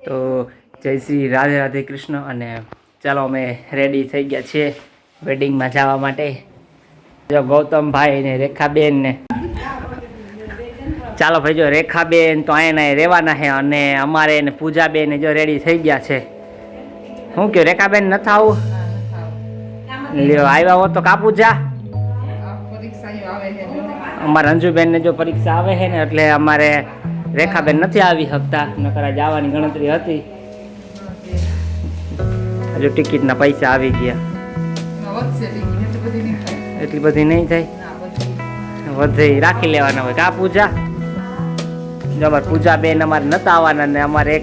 તો જય શ્રી રાધે રાધે કૃષ્ણ. અને ચાલો અમે રેડી થઈ ગયા છીએ વેડિંગમાં જવા માટે. જો ગૌતમભાઈ ને રેખાબેન ને ચાલો ભાઈ, જો રેખાબેન તો અહીંયા રહેવાના છે અને અમારે ને પૂજાબેન જો રેડી થઈ ગયા છે. શું કહ્યું રેખાબેન, નથી આવું? લ્યો આવ્યા હોત તો કાપુ જા. અમારા અંજુબેન ને જો પરીક્ષા આવે છે ને એટલે અમારે રેખાબેન નથી આવી શકતા, નકર જવાની ગણતરી હતી. હજુ ટિકિટના પૈસા આવી ગયા. એટલી બધી નહીં થાય, વધે રાખી લેવાના હોય. કા પૂજા? જો અમારે પૂજાબેન અમારે નતા આવવાના ને અમારે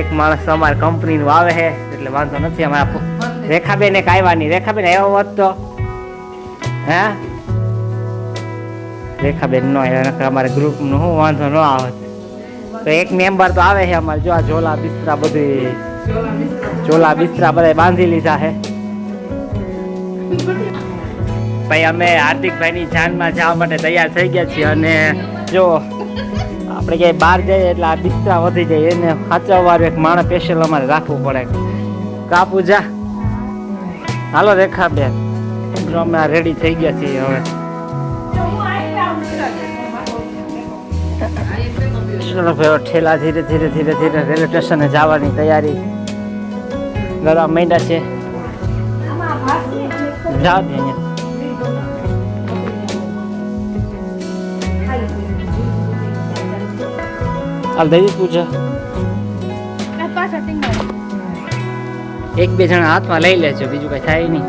એક માણસ અમારે કંપનીનું આવે છે એટલે વાંધો નથી. અમારા રેખાબેન એક આવ્યા નહીં. રેખાબેન આવ્યો હોત તો હે રેખાબેન નો આવ્યા, અમારે ગ્રુપનો શું વાંધો ન આવત. તો એક મેમ્બર તો આવે છે અમારે. જો આ ઝોલા બિસ્તરા બધી ઝોલા બિસ્તરા બધા બાંધી લીધા છે. ભાઈ અમે હાર્દિકભાઈની જાનમાં જવા માટે તૈયાર થઈ ગયા છીએ. અને જો આપણે ક્યાંય બહાર જઈએ એટલે આ બિસ્તરા વધી જાય, એને સાચવવાનું એક માણસ સ્પેશિયલ અમારે રાખવું પડે. કા પૂજા? હાલો રેખાબેન, અમે આ રેડી થઈ ગયા છીએ. હવે ઠેલા ધીરે ધીરે ધીરે ધીરે રેલવે સ્ટેશને જવાની તૈયારી કરવા માંડ્યા છે. જાઓ ને અહીંયા હાલ દઈ પૂજા. એક બે જણા હાથમાં લઈ લેજો, બીજું કઈ થાય નહીં.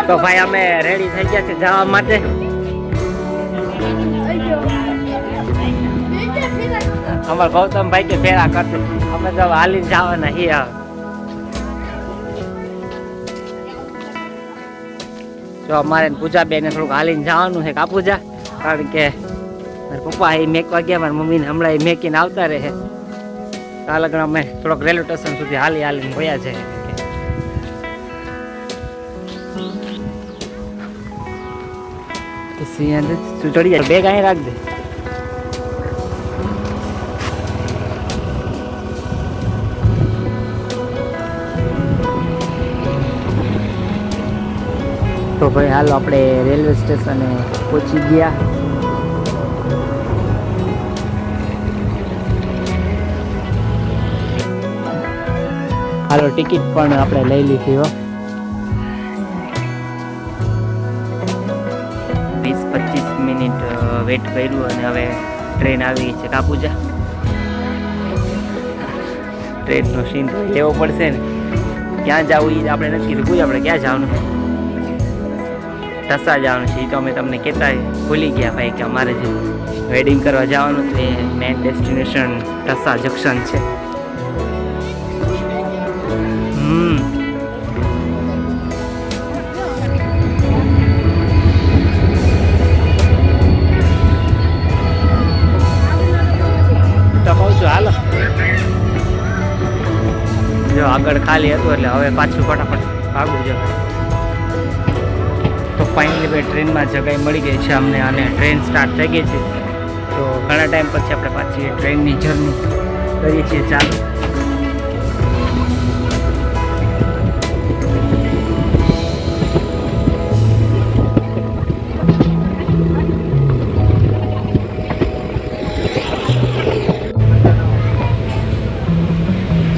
તો ભાઈ અમે રેડી થઈ ગયા છે જવા માટે. અમારા ગૌતમભાઈ કે ફેરા કરશે, અમે તો હાલીને જવાના છીએ. જો અમારે પૂજાબેન થોડુંક હાલીને જવાનું છે. કા પૂજા? કારણ કે મારા પપ્પા એ મેકવા ગયા, મારી મમ્મીને હમણાં એ મેકીને આવતા રહે. કાલ આગળ અમે થોડોક રેલવે સ્ટેશન સુધી હાલીને ગયા છે. ચડી જાય બેગ અહીં રાખ દે. તો ભાઈ હાલો આપણે રેલવે સ્ટેશને પહોંચી ગયા. હાલો ટિકિટ પણ આપણે લઈ લીધી હો. 20-25 મિનિટ વેટ કર્યું અને હવે ટ્રેન આવી છે. કા પૂજા? ટ્રેનનો સીન તો લેવો પડશે ને. ક્યાં જવું એ આપણે નથી કીધું. પૂજા આપણે ક્યાં જવાનું છે? ઢસા જવાનું છે. એ તો અમે તમને કહેતા ભૂલી ગયા ભાઈ કે અમારે જે વેડિંગ કરવા જવાનું છે મેન ડેસ્ટિનેશન ઢસા જંકશન છે. હાલો જો આગળ ખાલી હતું એટલે હવે પાછું ફટાફટ ભાગવું છે. તો ફાઇનલી ભાઈ ટ્રેનમાં જગ્યાએ મળી ગઈ છે અમને અને ટ્રેન સ્ટાર્ટ થઈ ગઈ છે. તો ઘણા ટાઈમ પછી આપણે પાછી ટ્રેનની જર્ની કરીએ છીએ. ચાલો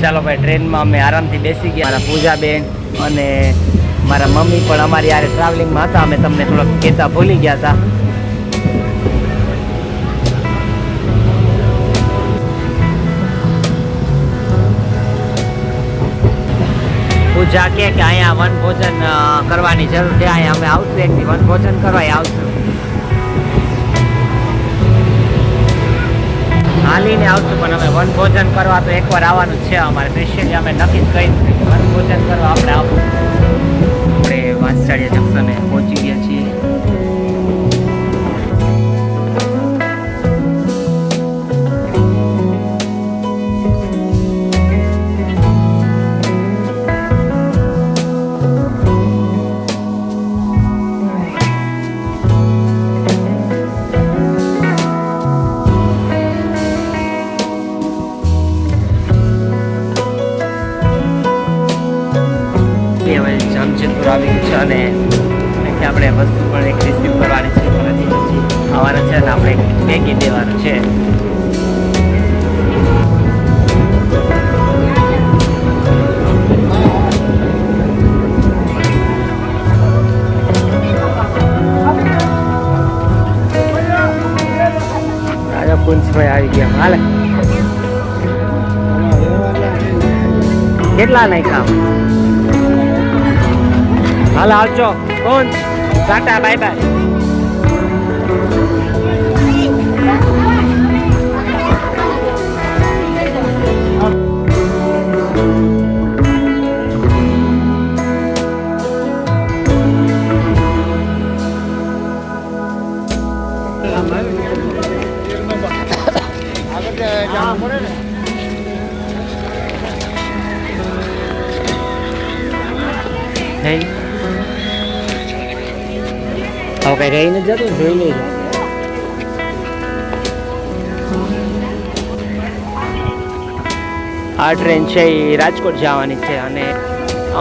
ચાલો ભાઈ, ટ્રેનમાં અમે આરામથી બેસી ગયા. મારા પૂજાબેન અને મારા મમ્મી પણ અમારી યારે ટ્રાવેલિંગમાં હતા. અમે તમને થોડોક કહેતા ભૂલી ગયા હતા. પૂજા કે અહીંયા વન ભોજન કરવાની જરૂર છે. અહીંયા અમે આવશું, એક વન ભોજન કરવા આવશું. હાલીને આવશું પણ અમે વન ભોજન કરવા તો એકવાર આવવાનું છે. અમારે સ્પેશિયલી અમે નક્કી જ કહી વન ભોજન કરવા આપણે આવું. આપણે વાંસળિયા જંકશને પહોંચી ગયા છીએ. રિસીવ કરવાની છે પણ હજી આવવાના છે અને આપણે મેગી દેવાનું છે. કુંજભાઈ આવી ગયા હાલે કેટલા નાખ્યા હાલ આવજો કુંજ ટાટા બાય બાય. હવે કઈ રહીને જતું જોઈ લેજો. આ ટ્રેન છે એ રાજકોટ જવાની છે અને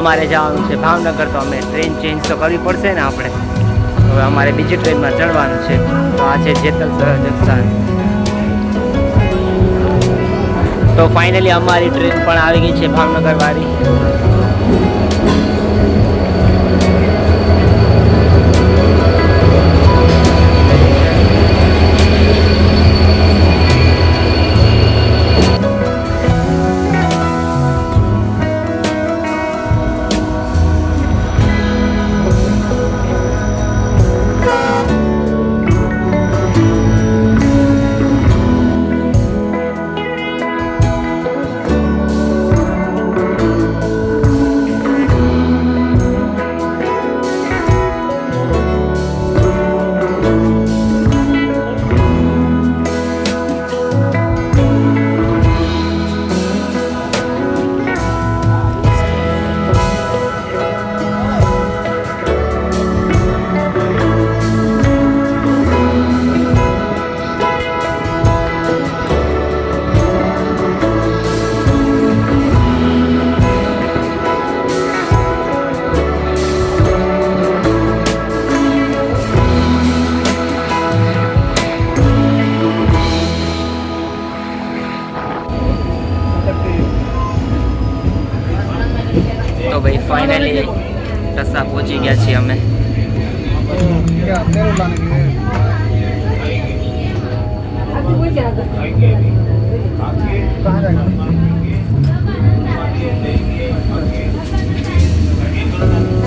અમારે જવાનું છે ભાવનગર, તો અમે ટ્રેન ચેન્જ તો કરવી પડશે ને આપણે. હવે અમારે બીજી ટ્રેનમાં ચડવાનું છે. તો આ છે જેતલસર જંકશન. તો ફાઇનલી અમારી ટ્રેન પણ આવી ગઈ છે ભાવનગર વાળી. તો ભાઈ ફાઇનલી રસ્તા પહોંચી ગયા છીએ અમે.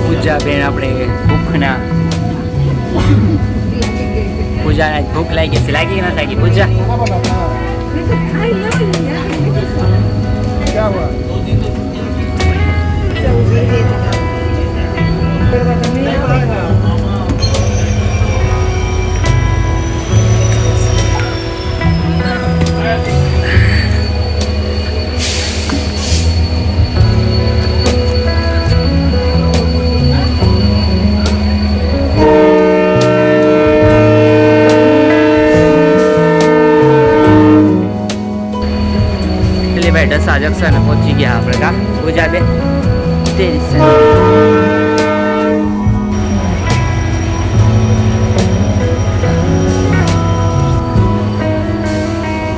પૂજા બેન આપણે ભૂખના પૂજાને ભૂખ લાગી છે. લાગી ના લાગી પૂજા? ભાઈ ઢસા જંકશન પહોંચી ગયા આપણે. કા પૂજા બે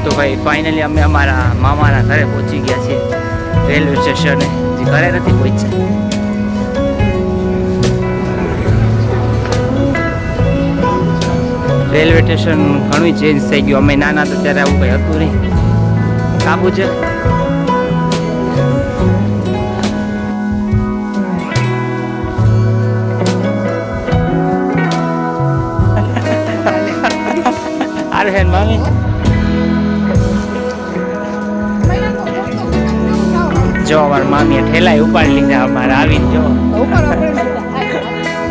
તો ભાઈ ફાઇનલી અમે અમારા મામાના ઘરે પહોંચી ગયા છીએ. રેલવે સ્ટેશને જે ઘરે નથી પહોંચ્યા. રેલવે સ્ટેશન ઘણું ચેન્જ થઈ ગયું. અમે નાના હતા ત્યારે આવું કંઈ હતું નહીં. કાપું છે અરે મામી જો અમારા મામીએ ઠેલાઈ ઉપાડી લીધા. અમારે આવીને જો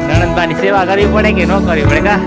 નણંદબાની સેવા કરવી પડે કે ન કરવી પડે? કા